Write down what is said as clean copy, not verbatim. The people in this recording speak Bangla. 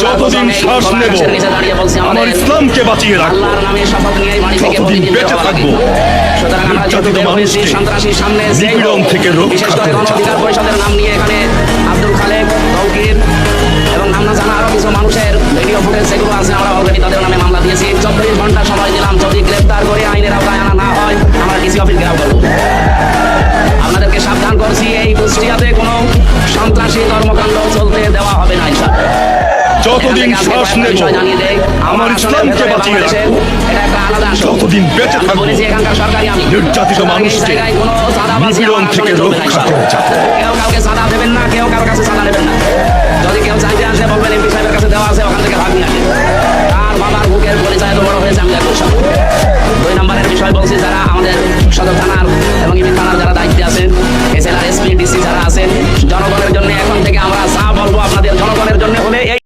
যতদিন শ্বাস নেব আমার ইসলামকে বাঁচিয়ে রাখবো, যতদিন বেঁচে থাকবো নির্যাতিত মানুষকে নিপীড়ন থেকে রক্ষা করে অধিকার পরিষদের নাম নিয়ে এখানে আব্দুল খালেক, তৌকির এবং নাম না জানা আরো কিছু মানুষের ভিডিও ফুটেজ যেগুলো আছে আমরা অলরেডি তাদের নামে মামলা দিয়েছি। 24 ঘন্টা সময় দিলাম, যদি গ্রেফতার করে আইনের আওতায় আনা না হয় আমরা ডিসি অফিস ঘেরাও করব। আপনাদেরকে সাবধান করছি, এই কুষ্টিয়াতে কোনো সন্ত্রাসী কর্মকাণ্ড চলতে দেওয়া হবে না ইনশাআল্লাহ। যতদিন শ্বাস নেব আমার ইসলামকে বাঁচিয়ে রাখবো, যতদিন বেঁচে থাকবো নির্যাতিত মানুষকে নিপীড়ন থেকে রক্ষা করে যাবো। কেউ কাউকে সাদা দেবেন না, কেউ কারো কাছে সাদা নেবেন না। যদি কেউ চাইতে আসে বলবেন এমপি সাহেব